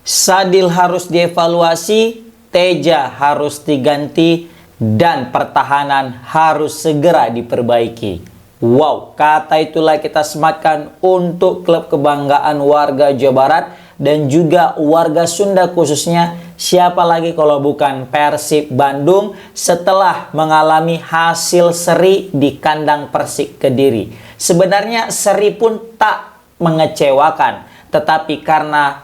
Sadil harus dievaluasi, Teja harus diganti, dan pertahanan harus segera diperbaiki. Wow, kata itulah kita sematkan untuk klub kebanggaan warga Jawa Barat dan juga warga Sunda khususnya. Siapa lagi kalau bukan Persib Bandung setelah mengalami hasil seri di kandang Persik Kediri. Sebenarnya seri pun tak mengecewakan, tetapi karena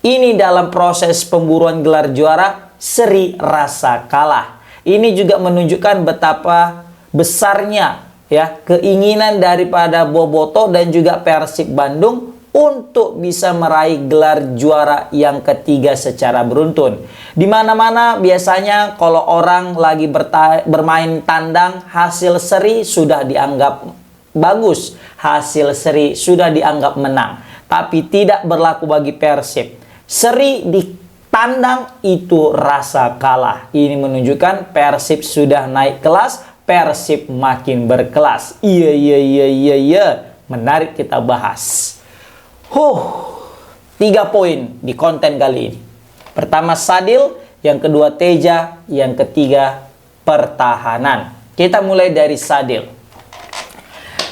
ini dalam proses pemburuan gelar juara, seri rasa kalah. Ini juga menunjukkan betapa besarnya ya keinginan daripada Boboto dan juga Persib Bandung untuk bisa meraih gelar juara yang ketiga secara beruntun. Di mana-mana biasanya kalau orang lagi bermain tandang, hasil seri sudah dianggap bagus, hasil seri sudah dianggap menang. Tapi tidak berlaku bagi Persib. Seri di tandang itu rasa kalah. Ini menunjukkan Persib sudah naik kelas, Persib makin berkelas. Iya. Menarik kita bahas. 3 poin di konten kali ini. Pertama Sadil, yang kedua Teja, yang ketiga pertahanan. Kita mulai dari Sadil.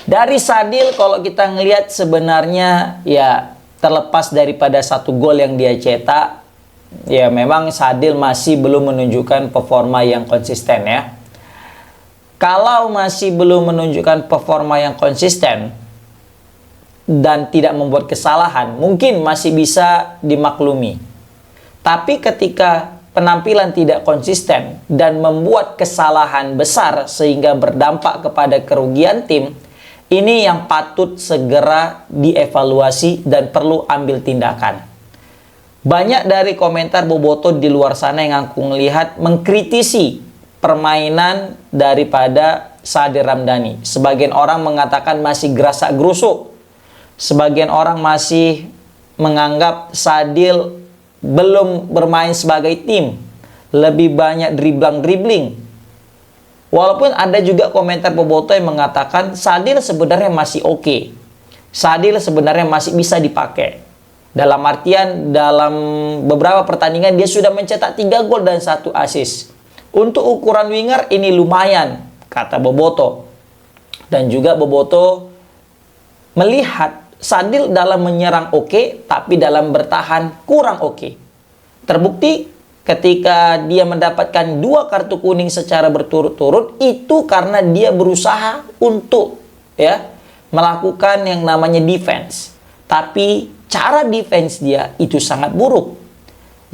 Dari Sadil kalau kita ngelihat sebenarnya ya terlepas daripada 1 gol yang dia cetak, ya memang Sadil masih belum menunjukkan performa yang konsisten ya. Kalau masih belum menunjukkan performa yang konsisten dan tidak membuat kesalahan, mungkin masih bisa dimaklumi. Tapi ketika penampilan tidak konsisten dan membuat kesalahan besar sehingga berdampak kepada kerugian tim, ini yang patut segera dievaluasi dan perlu ambil tindakan. Banyak dari komentar Boboto di luar sana yang aku melihat mengkritisi permainan daripada Sadil Ramdhani. Sebagian orang mengatakan masih gerasak gerusuk. Sebagian orang masih menganggap Sadil belum bermain sebagai tim. Lebih banyak dribbling. Walaupun ada juga komentar Boboto yang mengatakan Sadil sebenarnya masih oke. Sadil sebenarnya masih bisa dipakai. Dalam artian dalam beberapa pertandingan dia sudah mencetak 3 gol dan 1 assist. Untuk ukuran winger ini lumayan, kata Boboto. Dan juga Boboto melihat Sadil dalam menyerang oke, tapi dalam bertahan kurang oke. Terbukti ketika dia mendapatkan 2 kartu kuning secara berturut-turut, itu karena dia berusaha untuk ya melakukan yang namanya defense. Tapi cara defense dia itu sangat buruk.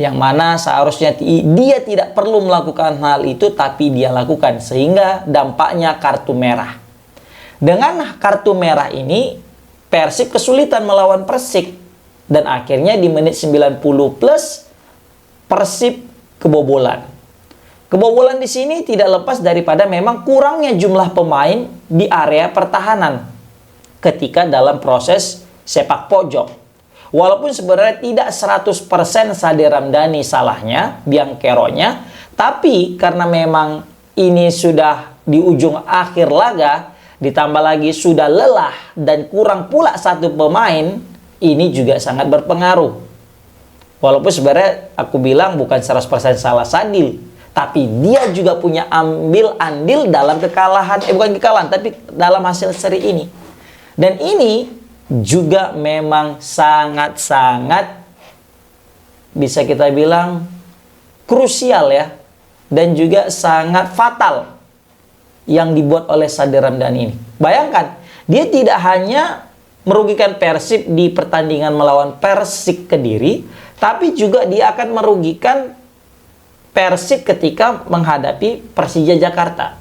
Yang mana seharusnya dia tidak perlu melakukan hal itu, tapi dia lakukan. Sehingga dampaknya kartu merah. Dengan kartu merah ini, Persib kesulitan melawan Persik. Dan akhirnya di menit 90 plus, Persib kebobolan. Kebobolan di sini tidak lepas daripada memang kurangnya jumlah pemain di area pertahanan ketika dalam proses sepak pojok. Walaupun sebenarnya tidak 100% Sadil Ramdhani salahnya, biangkeronya, tapi karena memang ini sudah di ujung akhir laga, ditambah lagi sudah lelah dan kurang pula 1 pemain, ini juga sangat berpengaruh. Walaupun sebenarnya aku bilang bukan 100% salah Sadil, tapi dia juga punya ambil andil dalam kekalahan, bukan kekalahan, tapi dalam hasil seri ini. Dan ini juga memang sangat-sangat bisa kita bilang krusial ya, dan juga sangat fatal yang dibuat oleh Sadil Ramdhani ini. Bayangkan, dia tidak hanya merugikan Persib di pertandingan melawan Persik Kediri, tapi juga dia akan merugikan Persib ketika menghadapi Persija Jakarta.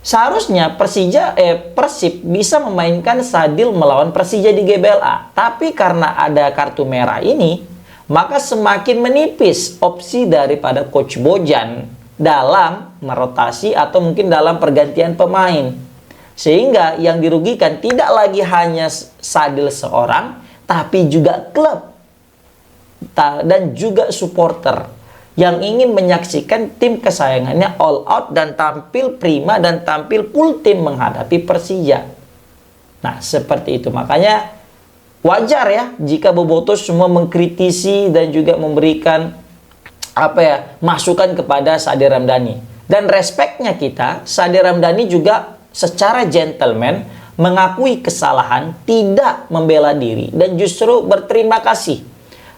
Seharusnya Persib bisa memainkan Sadil melawan Persija di GBLA. Tapi karena ada kartu merah ini, maka semakin menipis opsi daripada Coach Bojan dalam merotasi atau mungkin dalam pergantian pemain. Sehingga yang dirugikan tidak lagi hanya Sadil seorang, tapi juga klub dan juga supporter yang ingin menyaksikan tim kesayangannya all out dan tampil prima dan tampil full tim menghadapi Persija. Nah, seperti itu. Makanya Wajar ya jika Bobotoh semua mengkritisi dan juga memberikan masukan kepada Sade Ramdhani. Dan respeknya kita, Sade Ramdhani juga secara gentleman mengakui kesalahan, tidak membela diri dan justru berterima kasih.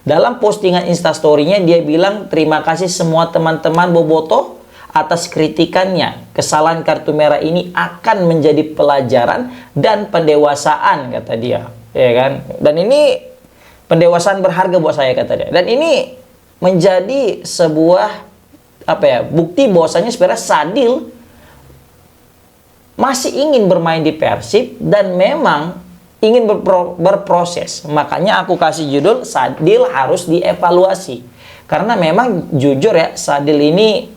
Dalam postingan Instastory-nya dia bilang terima kasih semua teman-teman Bobotoh atas kritikannya. Kesalahan kartu merah ini akan menjadi pelajaran dan pendewasaan, kata dia. Ya kan? Dan ini pendewasaan berharga buat saya, kata dia. Dan ini menjadi sebuah bukti bahwasanya sebenarnya Sadil masih ingin bermain di Persib dan memang ingin berproses. Makanya aku kasih judul Sadil harus dievaluasi. Karena memang jujur ya, Sadil ini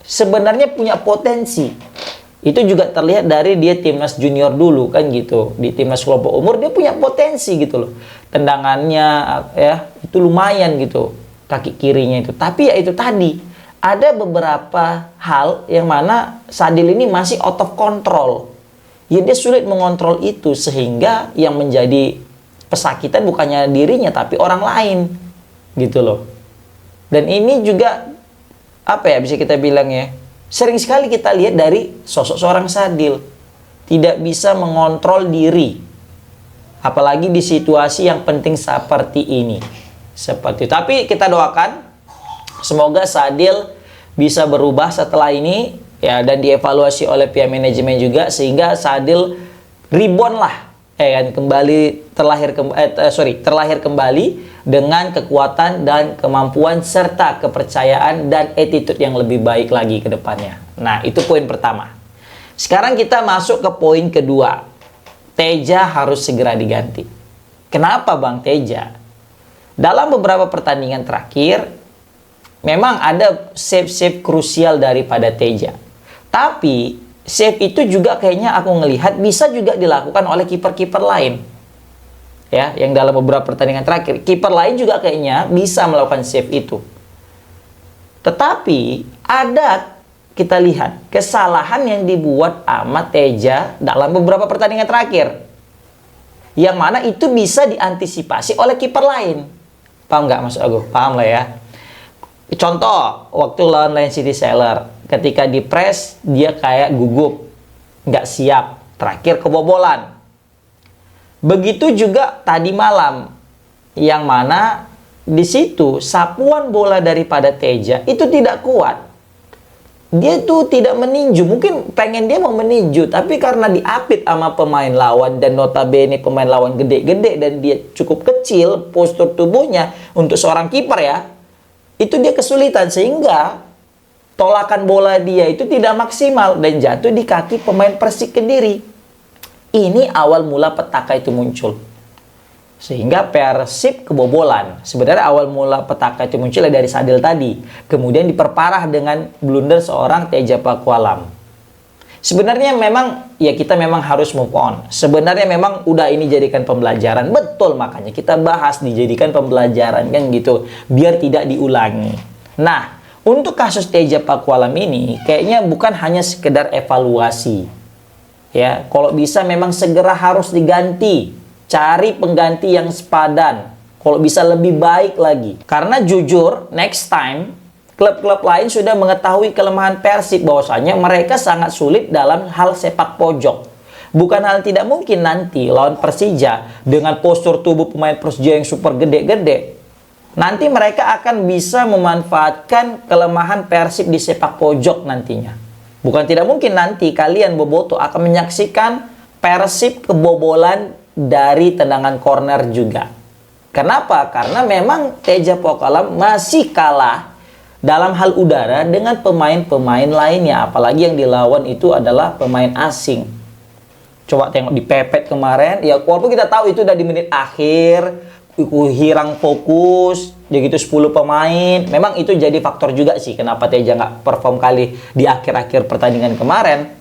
sebenarnya punya potensi. Itu juga terlihat dari dia timnas junior dulu kan gitu. Di timnas kelompok umur dia punya potensi gitu loh. Tendangannya ya itu lumayan gitu. Kaki kirinya itu. Tapi ya itu tadi, ada beberapa hal yang mana Sadil ini masih out of control. Ya dia sulit mengontrol itu sehingga yang menjadi pesakitan bukannya dirinya tapi orang lain gitu loh. Dan ini juga bisa kita bilang ya, sering sekali kita lihat dari sosok seorang Sadil tidak bisa mengontrol diri, apalagi di situasi yang penting seperti ini. Tapi kita doakan semoga Sadil bisa berubah setelah ini ya, dan dievaluasi oleh pihak manajemen juga sehingga Sadil reborn lah terlahir kembali dengan kekuatan dan kemampuan serta kepercayaan dan attitude yang lebih baik lagi ke depannya. Nah, itu poin pertama. Sekarang kita masuk ke poin kedua. Teja harus segera diganti. Kenapa Bang Teja? Dalam beberapa pertandingan terakhir memang ada save-save krusial daripada Teja. Tapi save itu juga kayaknya aku ngelihat bisa juga dilakukan oleh kiper-kiper lain. Ya, yang dalam beberapa pertandingan terakhir, kiper lain juga kayaknya bisa melakukan save itu. Tetapi ada kita lihat kesalahan yang dibuat sama Teja dalam beberapa pertandingan terakhir. Yang mana itu bisa diantisipasi oleh kiper lain. Paham nggak Mas Agus? Paham lah ya. Contoh, waktu lawan Lion City Sailor, ketika di press dia kayak gugup, nggak siap, terakhir kebobolan. Begitu juga tadi malam, yang mana di situ sapuan bola daripada Teja itu tidak kuat. Dia tuh tidak meninju, mungkin pengen dia mau meninju, tapi karena diapit sama pemain lawan dan notabene pemain lawan gede-gede dan dia cukup kecil postur tubuhnya untuk seorang kiper ya. Itu dia kesulitan sehingga tolakan bola dia itu tidak maksimal dan jatuh di kaki pemain Persik Kediri. Ini awal mula petaka itu muncul. Sehingga Persib kebobolan. Sebenarnya awal mula petaka itu muncul dari Sadil tadi. Kemudian diperparah dengan blunder seorang Teja Pakualam. Sebenarnya memang ya kita memang harus move on. Sebenarnya memang udah ini jadikan pembelajaran. Betul, makanya kita bahas dijadikan pembelajaran kan gitu. Biar tidak diulangi. Nah, untuk kasus Teja Pakualam ini kayaknya bukan hanya sekedar evaluasi. Ya, kalau bisa memang segera harus diganti. Cari pengganti yang sepadan. Kalau bisa lebih baik lagi. Karena jujur, next time klub-klub lain sudah mengetahui kelemahan Persib bahwasanya mereka sangat sulit dalam hal sepak pojok. Bukan hal tidak mungkin nanti lawan Persija dengan postur tubuh pemain Persija yang super gede-gede. Nanti mereka akan bisa memanfaatkan kelemahan Persib di sepak pojok nantinya. Bukan tidak mungkin nanti kalian Bobotoh akan menyaksikan Persib kebobolan dari tendangan corner juga. Kenapa? Karena memang Teja Pakualam masih kalah dalam hal udara dengan pemain-pemain lainnya. Apalagi yang dilawan itu adalah pemain asing. Coba tengok di Pepet kemarin. Ya walaupun kita tahu itu udah di menit akhir, hilang fokus, jadi gitu 10 pemain. Memang itu jadi faktor juga sih kenapa Teja nggak perform kali di akhir-akhir pertandingan kemarin.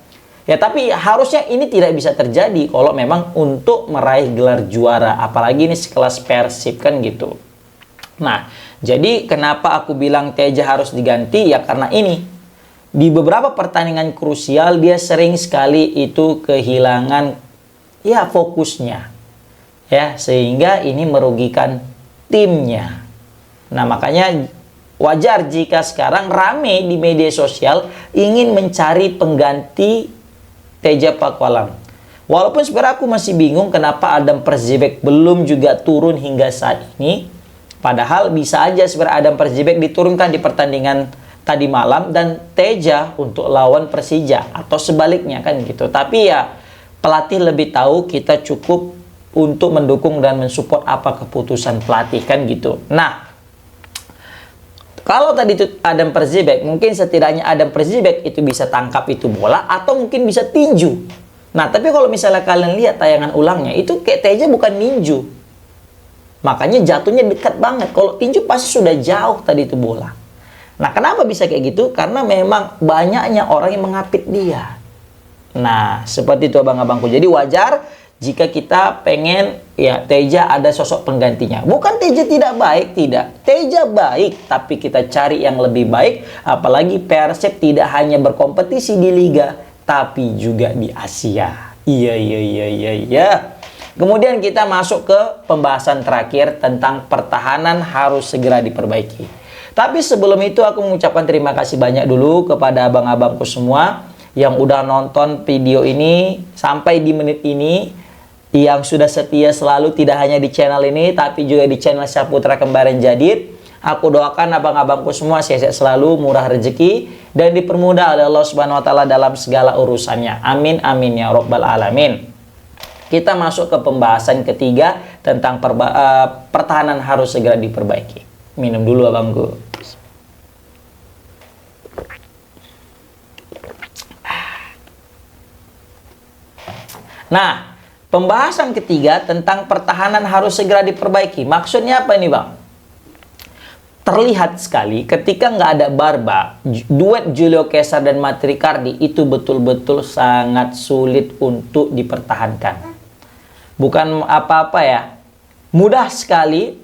Ya tapi harusnya ini tidak bisa terjadi kalau memang untuk meraih gelar juara. Apalagi ini sekelas Persib kan gitu. Nah, jadi kenapa aku bilang Teja harus diganti? Ya karena ini. Di beberapa pertandingan krusial dia sering sekali itu kehilangan ya fokusnya. ya, sehingga ini merugikan timnya. Nah, makanya wajar jika sekarang rame di media sosial ingin mencari pengganti Teja Pakualam. Walaupun sebenarnya aku masih bingung kenapa Adam Perzibek belum juga turun hingga saat ini. Padahal bisa aja sebenarnya Adam Perzibek diturunkan di pertandingan tadi malam dan Teja untuk lawan Persija atau sebaliknya kan gitu. Tapi ya pelatih lebih tahu, kita cukup untuk mendukung dan mensupport apa keputusan pelatih kan gitu. Nah, kalau tadi itu Adam Perzibek, mungkin setidaknya Adam Perzibek itu bisa tangkap itu bola atau mungkin bisa tinju. Nah, tapi kalau misalnya kalian lihat tayangan ulangnya, itu kayak Teja bukan ninju. Makanya jatuhnya dekat banget. Kalau tinju pasti sudah jauh tadi itu bola. Nah, kenapa bisa kayak gitu? Karena memang banyaknya orang yang mengapit dia. Nah, seperti itu abang-abangku. Jadi wajar jika kita pengen ya Teja ada sosok penggantinya. Bukan Teja tidak baik, tidak. Teja baik, tapi kita cari yang lebih baik. Apalagi Persib tidak hanya berkompetisi di Liga, tapi juga di Asia. Iya. Kemudian kita masuk ke pembahasan terakhir tentang pertahanan harus segera diperbaiki. Tapi sebelum itu aku mengucapkan terima kasih banyak dulu kepada abang-abangku semua yang udah nonton video ini sampai di menit ini, yang sudah setia selalu tidak hanya di channel ini tapi juga di channel Syaputra Kembaran Jadid. Aku doakan abang-abangku semua sehat selalu, murah rezeki dan dipermudah oleh Allah Subhanahu wa taala dalam segala urusannya. Amin amin ya rabbal alamin. Kita masuk ke pembahasan ketiga tentang pertahanan harus segera diperbaiki. Minum dulu abangku. Nah, pembahasan ketiga tentang pertahanan harus segera diperbaiki. Maksudnya apa ini bang? Terlihat sekali ketika nggak ada Barba, duet Julio Cesar dan Matricardi itu betul-betul sangat sulit untuk dipertahankan. Bukan apa-apa ya, mudah sekali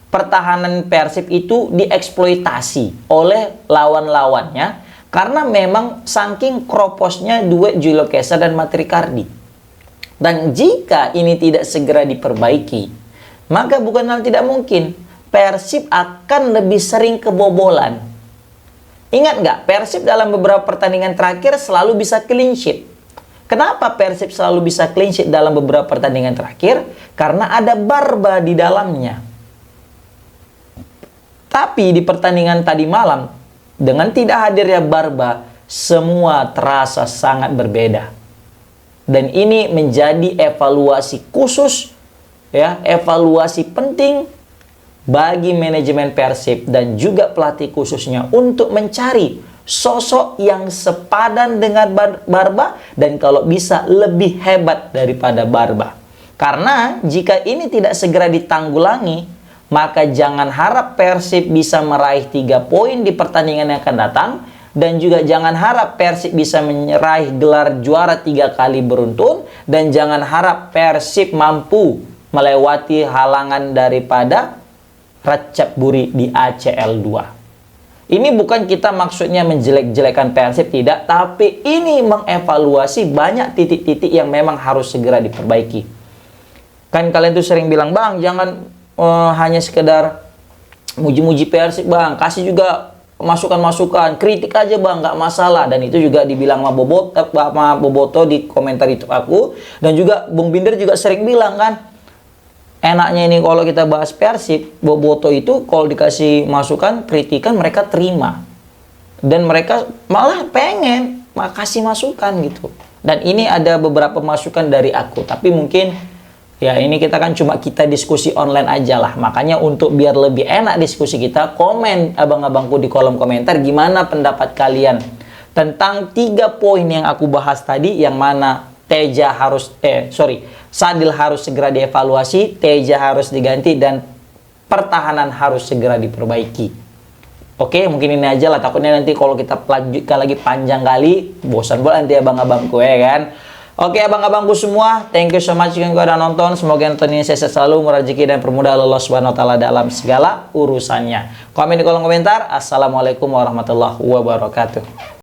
pertahanan Persib itu dieksploitasi oleh lawan-lawannya karena memang saking kroposnya duet Julio Cesar dan Matricardi. Dan jika ini tidak segera diperbaiki, maka bukan hal tidak mungkin Persib akan lebih sering kebobolan. Ingat nggak, Persib dalam beberapa pertandingan terakhir selalu bisa clean sheet. Kenapa Persib selalu bisa clean sheet dalam beberapa pertandingan terakhir? Karena ada Barba di dalamnya. Tapi di pertandingan tadi malam, dengan tidak hadirnya Barba, semua terasa sangat berbeda. Dan ini menjadi evaluasi khusus, ya, evaluasi penting bagi manajemen Persib dan juga pelatih khususnya untuk mencari sosok yang sepadan dengan Barba dan kalau bisa lebih hebat daripada Barba. Karena jika ini tidak segera ditanggulangi, maka jangan harap Persib bisa meraih 3 poin di pertandingan yang akan datang dan juga jangan harap Persib bisa meraih gelar juara 3 kali beruntun dan jangan harap Persib mampu melewati halangan daripada Ratchaburi Buri di ACL 2. Ini bukan kita maksudnya menjelek-jelekan Persib, tidak. Tapi ini mengevaluasi banyak titik-titik yang memang harus segera diperbaiki. Kan kalian tuh sering bilang, bang, jangan hanya sekedar muji-muji Persib, bang. Kasih juga masukan-masukan, kritik aja bang, nggak masalah. Dan itu juga dibilang sama Boboto di komentar itu aku. Dan juga Bung Binder juga sering bilang kan, enaknya ini kalau kita bahas Persib, Boboto itu kalau dikasih masukan, kritikan mereka terima. Dan mereka malah pengen kasih masukan gitu. Dan ini ada beberapa masukan dari aku. Tapi mungkin ya ini kita kan cuma kita diskusi online aja lah. Makanya untuk biar lebih enak diskusi kita, komen abang-abangku di kolom komentar gimana pendapat kalian tentang 3 poin yang aku bahas tadi, yang mana Teja harus Sadil harus segera dievaluasi, Teja harus diganti, dan pertahanan harus segera diperbaiki. Oke, mungkin ini aja lah. Takutnya nanti kalau kita lanjutkan lagi panjang kali, bosan banget nanti abang-abangku ya kan. Oke abang-abangku semua, thank you so much yang udah nonton. Semoga nonton ini sehat selalu, murah rezeki dan permudah Allah Subhanahu wa taala dalam segala urusannya. Komen di kolom komentar. Assalamualaikum warahmatullahi wabarakatuh.